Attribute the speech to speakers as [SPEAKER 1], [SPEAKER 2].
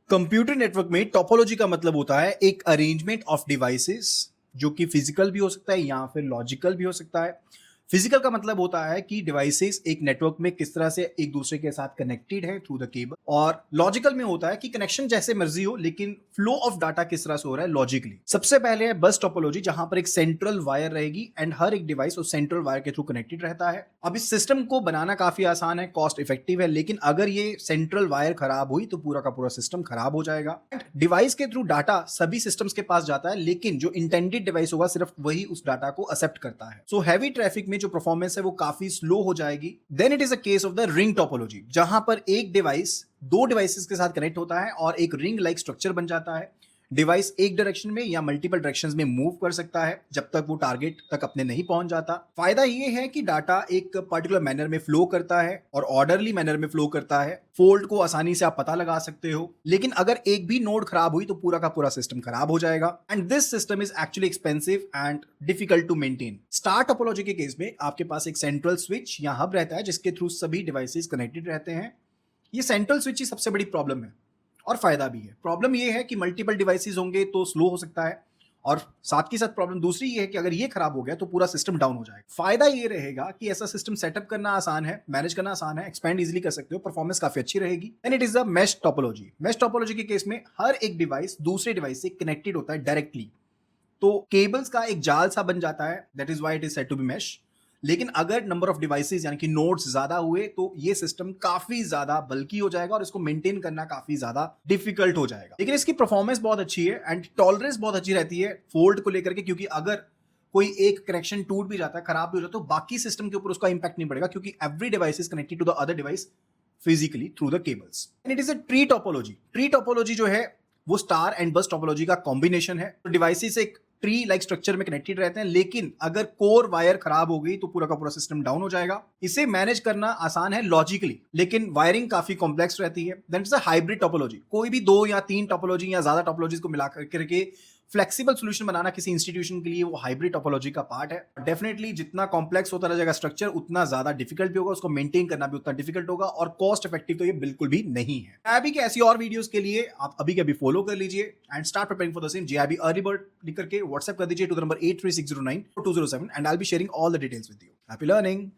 [SPEAKER 1] Computer network में topology का मतलब होता है एक अरेंजमेंट ऑफ डिवाइसेस जो कि फिजिकल भी हो सकता है या फिर लॉजिकल भी हो सकता है। फिजिकल का मतलब होता है कि डिवाइसेस एक नेटवर्क में किस तरह से एक दूसरे के साथ कनेक्टेड है थ्रू द केबल, और लॉजिकल में होता है कि कनेक्शन जैसे मर्जी हो लेकिन फ्लो ऑफ डाटा किस तरह से हो रहा है लॉजिकली। सबसे पहले है बस टोपोलॉजी, जहां पर एक सेंट्रल वायर रहेगी एंड हर एक डिवाइस उस सेंट्रल वायर के थ्रू कनेक्टेड रहता है। अब इस सिस्टम को बनाना काफी आसान है, कॉस्ट इफेक्टिव है, लेकिन अगर ये सेंट्रल वायर खराब हुई तो पूरा का पूरा सिस्टम खराब हो जाएगा। डिवाइस के थ्रू डाटा सभी सिस्टम्स के पास जाता है, लेकिन जो इंटेंडेड डिवाइस होगा सिर्फ वही उस डाटा को एक्सेप्ट करता है। सो हैवी ट्रैफिक में जो परफॉर्मेंस है वो काफी स्लो हो जाएगी। Then it is a case of the ring topology, जहां पर एक डिवाइस दो डिवाइसेस के साथ कनेक्ट होता है और एक रिंग लाइक स्ट्रक्चर बन जाता है। डिवाइस एक डायरेक्शन में या मल्टीपल डायरेक्शंस में मूव कर सकता है जब तक वो टारगेट तक अपने नहीं पहुंच जाता। फायदा ये है कि डाटा एक पर्टिकुलर मैनर में फ्लो करता है और ऑर्डरली मैनर में फ्लो करता है। फॉल्ट को आसानी से आप पता लगा सकते हो, लेकिन अगर एक भी नोड खराब हुई तो पूरा का पूरा सिस्टम खराब हो जाएगा। And this system is actually expensive and difficult to maintain. Star topology के केस में आपके पास एक सेंट्रल स्विच या हब रहता है जिसके थ्रू सभी डिवाइसेस कनेक्टेड रहते हैं। ये सेंट्रल स्विच ही सबसे बड़ी प्रॉब्लम है और फायदा भी है। प्रॉब्लम ये है कि मल्टीपल डिवाइसेस होंगे तो स्लो हो सकता है, और साथ के साथ प्रॉब्लम दूसरी ये है कि अगर ये खराब हो गया तो पूरा सिस्टम डाउन हो जाएगा। फायदा ये रहेगा कि ऐसा सिस्टम सेटअप करना आसान है, मैनेज करना आसान है, एक्सपेंड इजीली कर सकते हो, परफॉर्मेंस काफी अच्छी रहेगी। And it is the mesh topology. Mesh topology के केस में हर एक डिवाइस दूसरे डिवाइस से कनेक्टेड होता है डायरेक्टली, तो केबल्स का एक जाल सा बन जाता है। That is why it is said to be mesh. लेकिन अगर नंबर ऑफ डिवाइसेस यानी कि नोड्स ज्यादा हुए तो ये सिस्टम काफी ज्यादा बल्की हो जाएगा और इसको मेंटेन करना काफी ज्यादा डिफिकल्ट हो जाएगा। लेकिन इसकी परफॉर्मेंस बहुत अच्छी है एंड टॉलरेंस बहुत अच्छी रहती है फोल्ट को लेकर के, क्योंकि अगर कोई एक कनेक्शन टूट भी जाता है, खराब भी हो जाता है, तो बाकी सिस्टम के ऊपर उसका इंपैक्ट नहीं पड़ेगा, क्योंकि every device is connected to the other device physically through the cables. And it is a tree topology. Tree topology जो है वो स्टार एंड बस टोपोलॉजी का कॉम्बिनेशन है। तो डिवाइसेस एक ट्री लाइक स्ट्रक्चर में कनेक्टेड रहते हैं, लेकिन अगर कोर वायर खराब हो गई तो पूरा का पूरा सिस्टम डाउन हो जाएगा। इसे मैनेज करना आसान है लॉजिकली, लेकिन वायरिंग काफी कॉम्प्लेक्स रहती है। Then it's a hybrid topology. कोई भी दो या तीन टोपोलॉजी या ज्यादा टोपोलॉजीज को मिला करके फ्लेक्सिबल सोल्यूशन बनाना किसी इंस्टीट्यूशन के लिए वो हाइब्रिड टोपोलॉजी का पार्ट है। डेफिनेटली जितना कॉम्प्लेक्स होता रहेगा स्ट्रक्चर उतना ज्यादा डिफिकल्ट भी होगा, उसको मेंटेन करना भी उतना डिफिकल्ट होगा, और कॉस्ट इफेक्टिव तो ये बिल्कुल भी नहीं है। जेआईबी के ऐसी और वीडियोस के लिए आप अभी के अभी फॉलो कर लीजिए and start preparing for the same. JIB early bird लिख करके व्हाट्सएप कर दीजिए to the number 83609 207 and I will be sharing all the details with you. Happy learning.